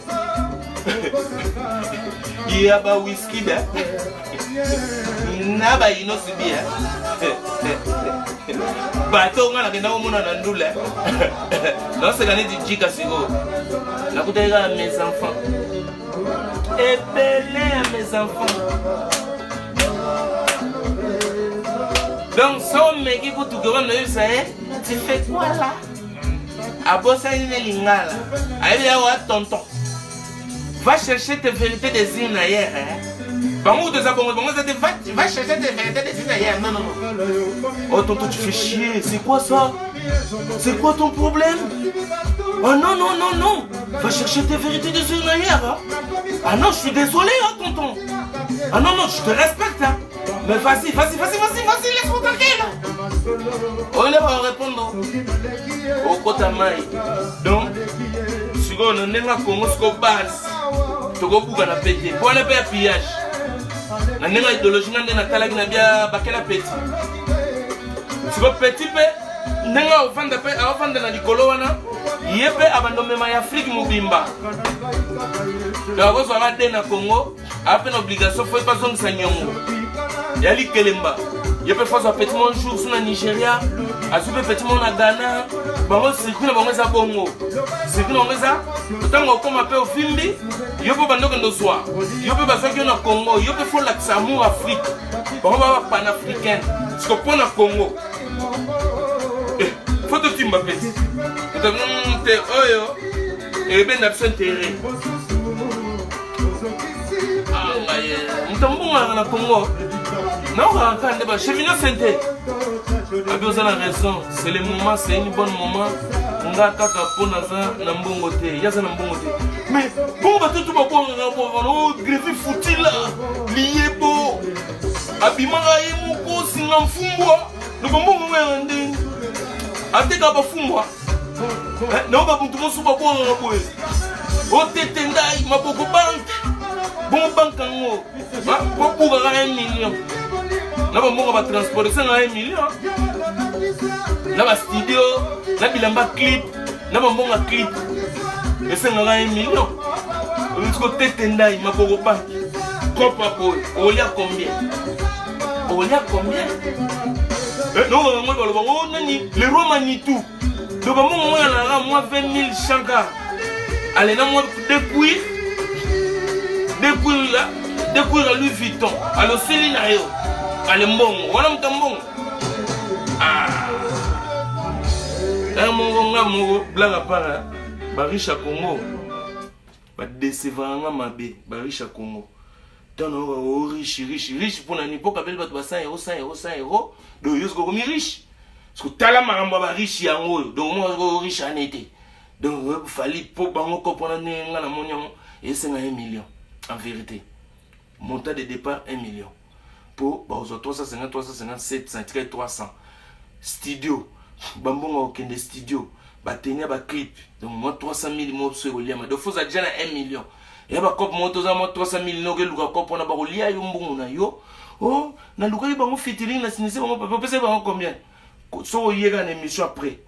ya ba whisky da na ba ino sibia bato ngana kenda omona na ndula non c'est gagner du jika sigo na kutega mes enfants et belé à mes enfants donc ça me qui pour tout gouvernement ça tu fais quoi là à bosser une lingala allez là tonton va chercher tes vérités des îles ailleurs Bango de Zabongo, va chercher tes vérités des îles ailleurs. Non. Oh tonton tu fais chier, c'est quoi ça? C'est quoi ton problème? Oh non, va chercher tes vérités des îles ailleurs hein? Ah non, je suis désolé hein tonton. Ah non, je te respecte hein. Mais vas-y, laisse-moi tranquille. On va répondre. Au Kotamai. Donc, si on est là, Congo, ce qu'on base, tu vas pouvoir la péter. Pour aller faire pillage. Na nenga idéologie na ndena kala na bia bakela petit. Si ko petit pe nenga ofanda na likolo wana yepe abandome ma Afrique mobimba. Donc on va na Congo, après une obligation faut pas zongisa nyongo. Yali kelemba. Yepe faut ça petit mon jour sur na Nigeria, Azupe petit mon à Ghana, bango circuit na bango za bongo. Circuit na bango za, tango koma pe au filmbi, yo pe bando kendo soir. Yo pe baso ki na Congo, yo pe font l'amour Afrique. Bango ba panafricaine. Ce que pour na Congo. Faut te timba petit. Te oyo, et ben absent terre. Ah maye, mtambo na Congo. Non, on chez Vino Santé. Vous avez raison, c'est le moment, c'est un bon moment. On a kaka pour naza na mbongo te, yaza na mbongo te. Mais bon ba tout ba bon on greffe fouti là, lié bo. Abimanga yemu ko singa mfumbwa. No mbongo ngende. Ateka ba fumbwa. Non ba buntu mosu ba bon na boye. O tetendai maboko bank. Bon bank ngo. Ba ko pour 1 million. Là, on va transporter ça à 1 million. Là, on studio, là, on va clip, là, on va clip. Et ça, on a 1 million. On va côté tendai, ma pauvre pas. Copa boy, on y a combien? On y a combien? Non, on a le Romanitou. Donc, on a moi 20 000 chanka. Allez, non, moi, depuis la Louis Vuitton. Alors, Céline Ayo. Allez, mbongo, wana mtambongo. Mon blague à part, riche à Congo. Décevant mabe, riche à Congo. Tant riche pour n'ani pas qu'appelle 100 euros, 100 euros, 100 euros. Donc, il y a ce riche. Parce que t'as la maramba riche yango, donc moi riche en été. Donc, il fallait pour bango comprendre la monnaie et c'est 1 million. En vérité, montant de départ 1 million. Pour 350, 350, 700, 300 studio, bambonga okende studio, batenia ba clip, donc moi 300 000 mo sur oliama, donc faut déjà 1 million. Et ba cop moto za moi 300 000 no ke luka cop na ba olia yo mbongo na yo. Oh, na luka yi bango featuring na sinise bango papa pesa bango combien? So yega na émission après.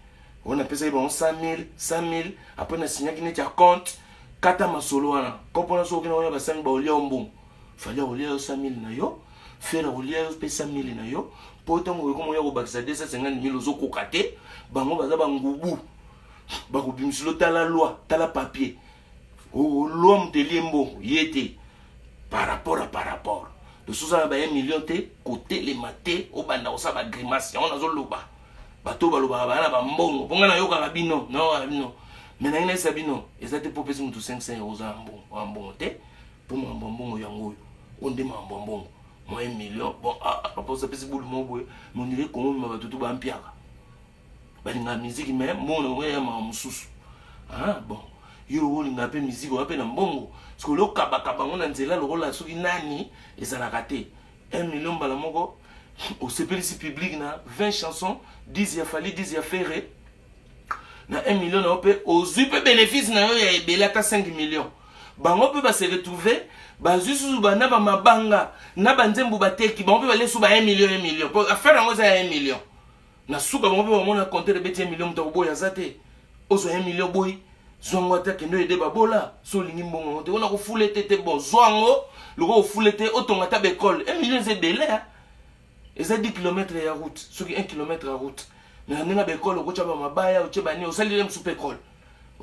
On a pesa bango 100 000, 100 000, après na signer qui net ya compte, kata masolo wana. Cop na so ke na ba 5 ba olia mbongo. Fallait olia 100 000 na yo. Faire rouler au pesa 1 000 na yo poto ngo ko moya ko bakisa 250 000 ozo kokate bango baza bangubu bakobimsilo tala loi tala papier o l'homme de limbo yete par rapport de souza ba 1 million te côté les maté o banda o sa ba grimace on azo loba bato baloba bana ba mbongo ponga na yo ka bino non mais na ina sabino ezate popesi mutu 500 euros za mbongo te pour mbongo yango on demande mbongo. Moi 1 million, bon, après ça, c'est boule mon boy, mon idée, comment m'a tout bas en pierre. Ben, la musique, mais mon ouais, ma sous. Ah, bon, yo, il n'a pas musique, on appelle un bongo. Parce que le kabaka, on a dit là, le rôle là, ce qui nani, et ça l'a raté. 1 million, balamogo, au CPLC public, na 20 chansons, 10 ya fallu, 10 ya ferré. Na 1 million, on peut, aux super bénéfices, na yo, ya ebele, à 5 millions. Bango peut se retrouver. Bazusu bana ba mabanga na banzembu bateki ba mpe ba lesu ba 1 million pour affaire ngo za 1 million na suka ba mpe ba mona compter beti 1 million mta boya zate ozo 1 million boy zongo ta kendo ede ba bola so lingi mbongo te ona ko fulete te bon zongo loko fulete otonga ta bekole 1 million c'est belé et ça 10 km ya route so ki 1 km ya route mais na bekole ko chaba mabaya o cheba ni o salire msupe école.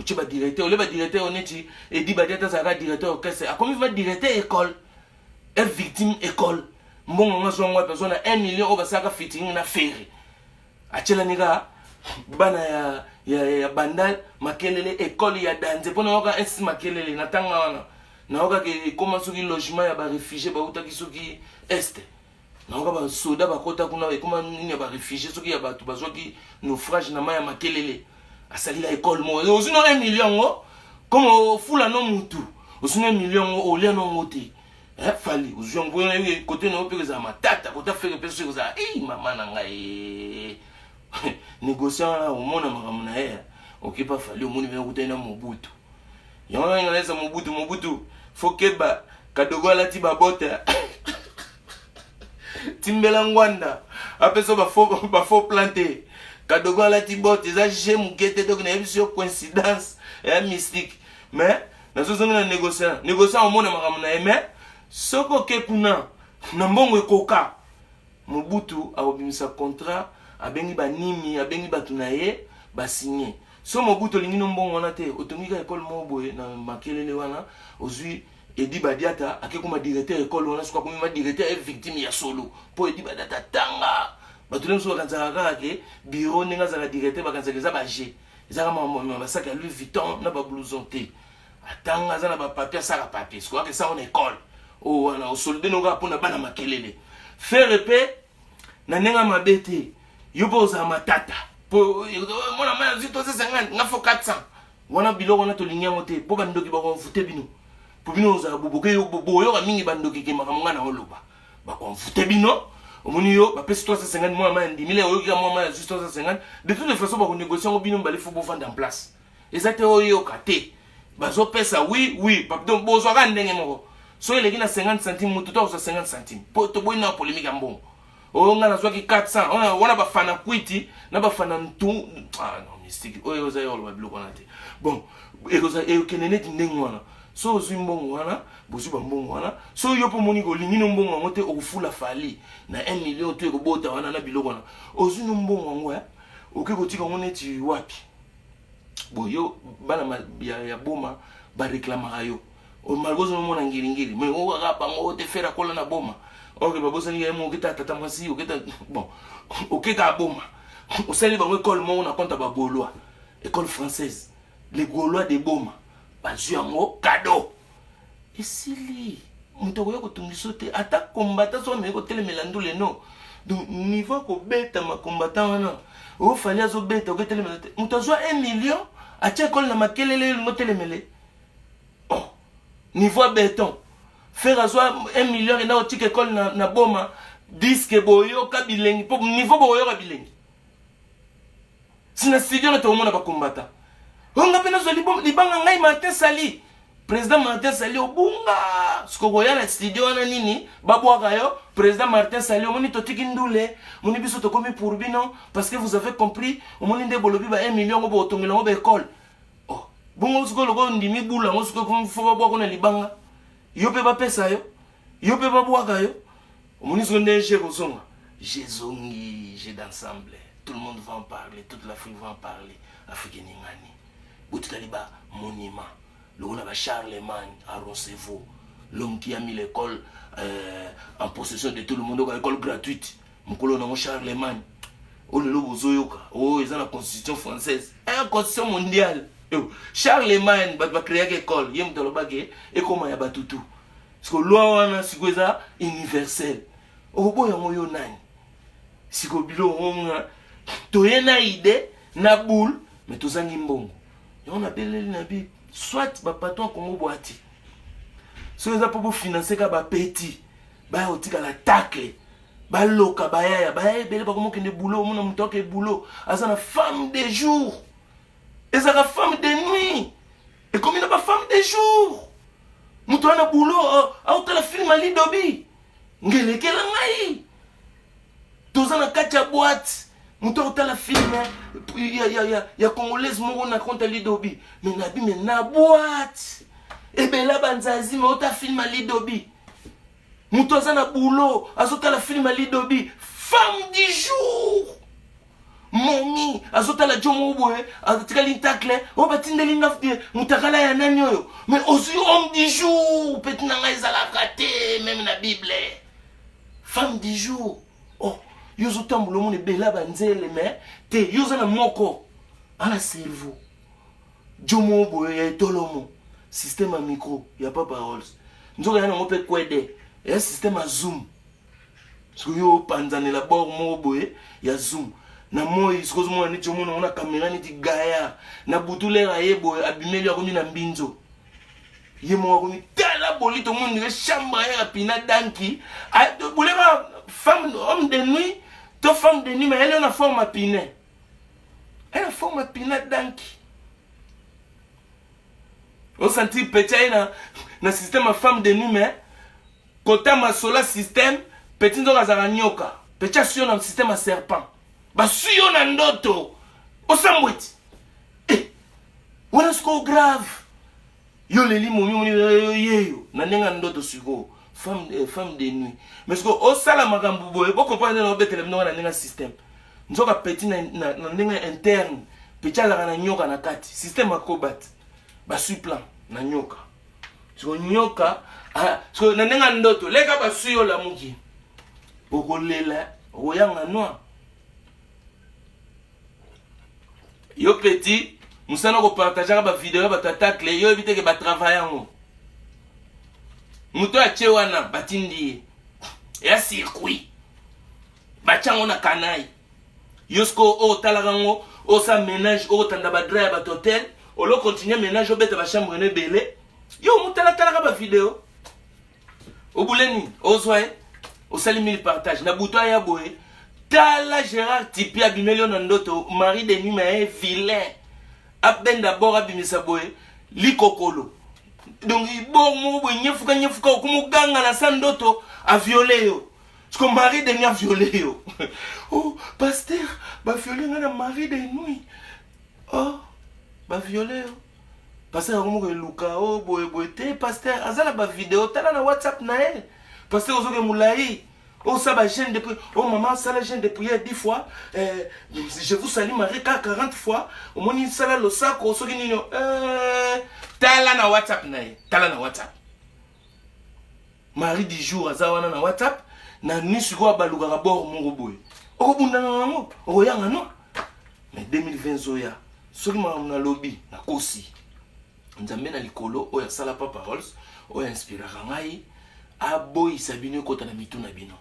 Tu vas directeur, le directeur honnête et dit bah ça directeur orchestre. A combien va directeur école? Est victime école. Bon on so moi personne 1 million va ça fitting na ferry. A tchela niga bana ya bandal makelele école ya danze pona oka esi makelele na tanga wana. Na oka ke comment soki logement ya ba réfugié ba uta kisoki est. Na oka ba soda ba kota kuna e comment ni ba réfugié soki ya ba tu bazoki naufrage na maya makelele. Asali la école mo aussi non 1 million comme au fula non mutu aussi 1 million au lien non moté fali aux gens voyons côté non peut ça matata côté faire personne ça maman nanga négociant là au monde makamuna OK pas fali au monde vient côté na Mobutu yon ngalaza Mobutu faut que ba kadogo la tiba bota timbela ngwanda après ça ba faut planter Kadogo la tibote, ils ont jamais guetté donc une émission coïncidence et mystique. Mais nous sommes en négociant au monde makamuna mais soko ke kuna na mbongo ekoka Mobutu a obimisa contrat abengi ba nimi abengi batu na ye ba signé so Mobutu lingi no mbongo wana te otongika école mo boye na makelele wana ozui Edi Badiata akekuma directeur école wana suka kuma directeur est victime ya solo po Edi Badiata tanga batule mso kanzaka kaka ke bureau nenga za directeur bakanzaka za ba G ezaka ma sac à Louis Vuitton na ba blouson te atanga za na ba papier saka papier suka ke ça en école o wana o solde no ga pona bana makelele faire épée na nenga mabete yobo za matata po mona ma zito 50 nga fo 400 wana biloko na to linyango te po bandoki ba ko fute bino po bino za boboke boyo ka mingi bandoki ke makamanga na oloba ba ko fute bino omoni yo ba pesi 350 mois ma ndimile oyo ka mois ma 350 de toute façon ba ko négocier ngo bino mbali fo bo vendre en place exacte oyo ka te bazo pesa oui pa donc bozo ka ndenge moko so eleki na 50 centimes mutu to 50 centimes po to boy na polémique ambongo o nga na zwaki 400 wana bafana kwiti na bafana ntu non mystique oyo za yo ba biloko na te bon ekoza ekenene ndenge wana so ozwi mbongo wana bozwi bambongo wana so yo po moni ko lingino mbongo ngo te okufula fali na 1 million to ekobota wana na biloko wana ozwi no mbongo ngo ya okeko tika ngo neti wapi bo yo bana ya boma ba réclamera yo o malgozo no mona ngiri mais o ga bango te fera kola na boma ok babosa ni mo kita tata mwasi o kita bon okeka boma o sali bango école mo na compte ba Gaulois école française les Gaulois de boma bazwi yango cadeau esili mutoko yako tungisote ata combattant so me ko telemela ndule no donc niveau ko beta ma combattant wana o fali azo beta ko telemela mutazwa 1 million acha école na makelele mo telemele oh niveau béton faire azwa 1 million et na otike école na boma disque boyo ka bilengi po niveau boyo ka bilengi sina studio na to mona ba combattant onga pena zo libanga ngai Martin Sali président Martin Sali obunga skoko ya na studio wana nini babwaka yo président Martin Sali omoni totiki ndule moni biso to komi pour bino parce que vous avez compris omoni nde bolobi ba 1 million ngo tongela ngo ba école oh bongo skolo ko ndimi bula ngo skoko ko fo babwaka na libanga yo pe ba pesa yo pe babwaka yo omoni zo nde chez Kozonga j'ai d'ensemble tout le monde va en parler toute l'Afrique va en parler Afrique ningani Boutaliba, monument. L'on a Charlemagne à Roncevaux, l'homme qui a mis l'école en possession de tout le monde, l'école gratuite. Mon colonel Charlemagne. Oh, le lobo Zoyoka. Oh, ils ont la constitution française. La constitution mondiale. Charlemagne va créer l'école. Yem de l'obagé. Et comment il y a tout. Parce que loi, c'est universel. Oh, boy, on y a si ko bilo on to yena idée na boule mais to zangi mbongo. On appelle les nabi soit ba patron Congo boati so za pour financer ka ba petit ba otika la tacle ba loka ba ya bele ba komo kende boulot mona mutoke boulot azana femme de jour ezaka femme de nuit et comme il n'a pas femme de jour muto na boulot auto la film ali dobi ngele kela ngai tozana kacha boîte muto la film ya congolaise moko na compte lidobi mais nabi mais na boîte et ben là banzazi mais ota film lidobi muto za na boulot azota la film lidobi femme du jour momi azota la jomo boye atika l'intacle o batindeli ngafte mutakala ya nani oyo mais aussi homme du jour petina ngaiza la raté même na bible femme du jour oh yozo tambulo mone bela banzele mais te yozo na moko ala cerveau jomo boye ya tolomo système à micro ya pas paroles nzoka yana ngope kwede ya système à zoom so yo panzane la bord mo boye ya zoom na moi sikozo mona ni jomo na caméra ni ti gaya na butulera yebo abimeli akomi na mbinzo yemo akomi tala bolito mo ni chambre ya pina danki a bolera femme homme de nuit. Ta femme de nuit, mais elle a une forme à piner. Elle a une forme à piner danki. On sentit petit na système à femme de nuit, mais quand on a sola système, petit dans la nyoka. Petit sur un système à serpent. Bah sur un ndoto. On s'embrouille. Eh, on a ce qu'on grave. Yo les limo yo nanenga ndoto sugo. Femme de nuit. Mais ce que au sala magambo boy, vous comprenez no betel no na ninga système. nzoka petit na ndenge interne petit alaka na nyoka na kati système acrobat basui plan na nyoka so nyoka so na ndenge ndoto leka basui yo lamuki okolela okoyanga noa yo petit musana kopartageaka bavideo batatakle yo ebiteke batravaille yango moto atie wana batindi ye ya circuit batiango na kanai yosko otalaka ngo osa ménage otanda badra ya batotel olo continue ménage obeta bachambre ne belé yo mutalatalaka bavideo obuleni ozwa osali mille partage na buto ya boye tala Gérard Tipi abimeli na ndoto Marie de Nuit ma vilain aben d'abord abimisa boye likokolo donc ibor mo boye nyefuka okumuganga na sandoto a violer yo parce que Marie de Nuit a violé yo oh pasteur ba violer na Marie de Nuit oh ba violer yo pasteur ko mo luka oh boye te pasteur azala ba vidéo tala na WhatsApp na elle pasteur ozoke mulai oh ça va chaîne depuis oh maman ça la chaîne depuis 10 fois je vous salue Marie 40 fois au moins ça la lo sac au soki nino tala na WhatsApp nae tala na WhatsApp Marie du jour azawana na WhatsApp na nisiko baluka ka bord mongo boy okobunda nango okoyanga no mais 2020 zoya soki na lobby na kosi nzambe na likolo oya sala pa paroles oya inspira ngai aboyisa bino kota na mitu na bino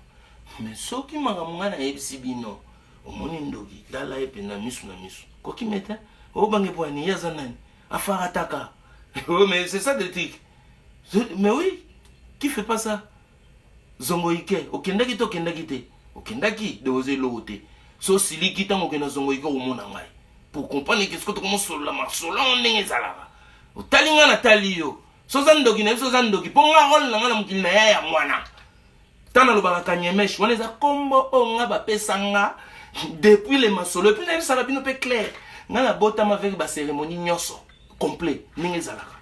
mais soki makambo nga na yebisi bino omoni ndoki tala ye mpenza misu na misu koki mete obange poani ye aza nani afarataka oh mais c'est ça le truc mais oui qui fait pas ça zongo ike okendaki te okendaki te okendaki de oze eloko te so siliki ntango okenda zongo ike omona ngai pour comprendre que soki tokomosolola masolo ndenge ezalaka otali nga na tali yo soza ndoki na biso za ndoki mpo nga role na nga na mokili na ya mwana tana lobaka kanyemesh wana eza kombo oyo nga bapesa nga depuis le masolo epuis nayebisaka bino mpe clair nga na botama avec bacérémonie nyonso complet ndenge ezalaka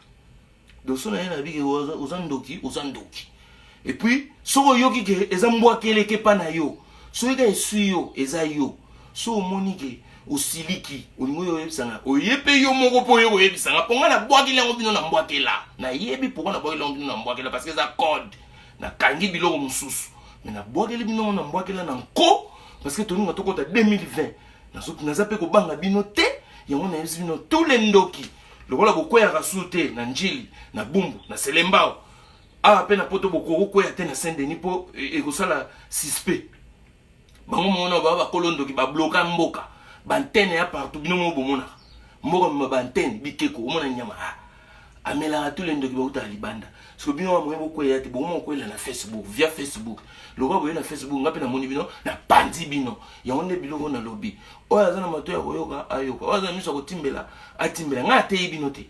doso na ye na biki oza ndoki epuis soki oyoki ke eza mbwakeleke epa na yo soki ka esui yo eza yo so omoni ke osiliki olingo yo oyebisanga oyepe yo moko mpo oyo oyebisanga mpo nga nabwakeli yango bino na mbwakela nayebi pourkoi nabwakeli yango bino na mbwakela parce que eza code nakangi biloko mosusu mais nabwakeli bino na mbwakela na nko parce que toninga tokota 2020 naza mpe kobanga bino te yango nayebisi bino tous les ndoki lokola bokweyaka su te na njili na bumbu na selembao awa mpe na poto bokokokweya te na Saint Denis mpo ekosala suspect bango mona baba bakolo ndoki babloka mboka bantene ya partout bino mo bomonaka mboka mema bantene bikeko omona nyama amelaka tous les ndoki bautaka libanda so bino wa moye bokweya te bokoma kokwela na Facebook via Facebook lokola boye na Facebook nga mpe namoni bino na pandi bino yango nde biloko na lobi oyo aza na mato ya koyoka ayoka oyo aza na miso ya kotimbela atimbela nga ateyi bino te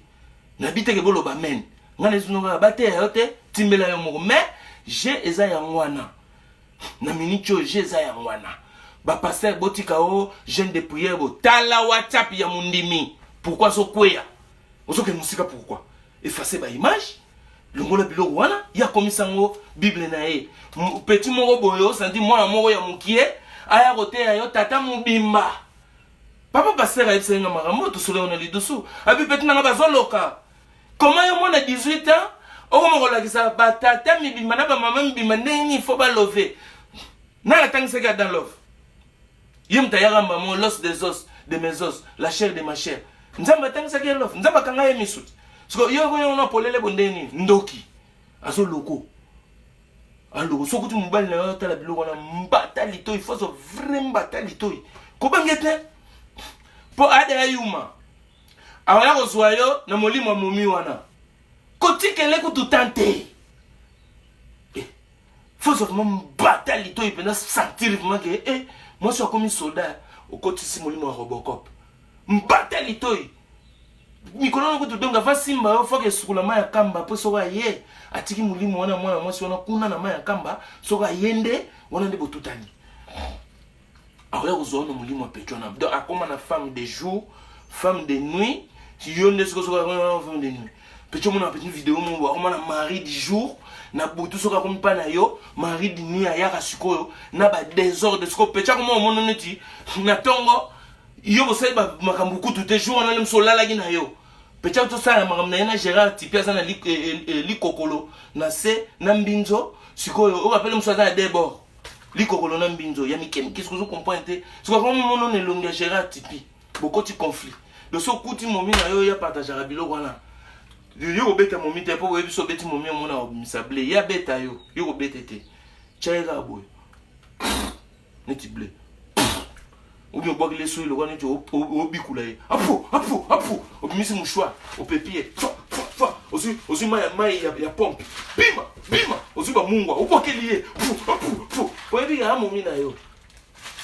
nabi teke boloba men nga na esunoka bateya yo te timbela yo moko mais je eza yango wana na minute oyo je eza yango wana bapaster botika o jeune de prière botala WhatsApp ya mundimi pourquoi sokweya osoke musika pourquoi effacer ba image longola biloko wana ya komisango bible na ye petit moko boye osandi mwana moko ya mokie aya koteya yo tata mobimba papa paster ayebisenga makambo tosolola na lidusu abi petit nanga bazoloka comment yo mwana 18 ans okomokolakisa batata mibimba na bamama mibimba ndenge nini fo balove nalatangisaki dans love ye muta yaramba mo l'os des os de mes os la chair de ma chair nzambe atangisaki love nzambe akanga ye misuti siko yo na polele bondeni ndoki aso loko aloko sokuti mobali na yo tala biloko na mbata litoi foso vrai mbata litoi kobangete po ade ayuma awaya kozwa yo na molimo momi wana kotikele kututante foso vraiment mbata litoi pena sentir vraiment que moi je suis comme soldat au kotisi molimo wa Robocop mbata litoi mikolo na kutudonga va simba yo foke sukula maya kamba po soka ye atiki mulimo wana mwana mwasi wana kuna na maya kamba soka yende wana nde botutani akoya kozwa na mulimo apetwa na donc akoma na femme de jour femme de nuit si yo nde soka femme de nuit Petit mon petite vidéo mon voir comment mari du jour na butu soka comme pas na yo mari di ni ayaka sikoyo na ba désordre siko petit comment mon neti na tongo yo ko sai ba makambu kutu te jour na lemso lala gi na yo petit to ça makambu na Gérard Tipi za na li kokolo na se na mbinzo sikoyo o rappelle mso za débord li kokolo na mbinzo ya mikem qu'est-ce que vous comprenez siko comme mon ne longa Gérard Tipi beaucoup de conflit le so kuti momi na yo ya partager biloko wana yo beta momi te po webi so beti momi mona obmisable ya beta yo beta te chaira boy neti blé ou bien boire les souilles le roi neti obikula ye apu obimisi mouchoir au pépier aussi mai ya pompe bima aussi ba mungwa obokeliye webi ya momi na yo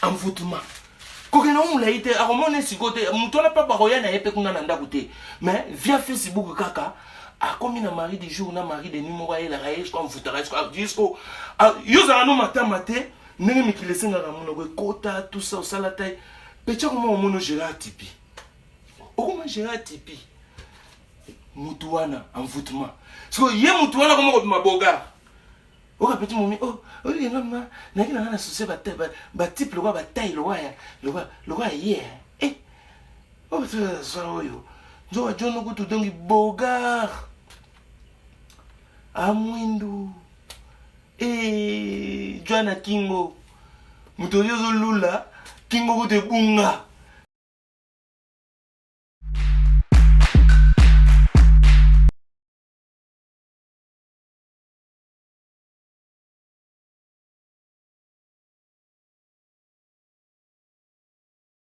envoûtement kokena umulaite akomone sikote mutola papa koya na yepe kuna na ndako te mais via Facebook kaka akomi na mari du jour na mari de nuit moko ayela kaye jusqu'à mfutara jusqu'au yozala no matama te ndenge mikili esengaka monoko ekota tout ça osala te petia koma omono Gérard Tipi okoma Gérard Tipi mutu wana envoûtement siko ye mutu wana koma kobima bogar oka petit momi oye ngama naki na souci ba type le roi ba taille le roi hier ça oyo nzo wa jono kutu dongi bogar amwindu Joana Kingo muto yozo lula Kingo kutu bunga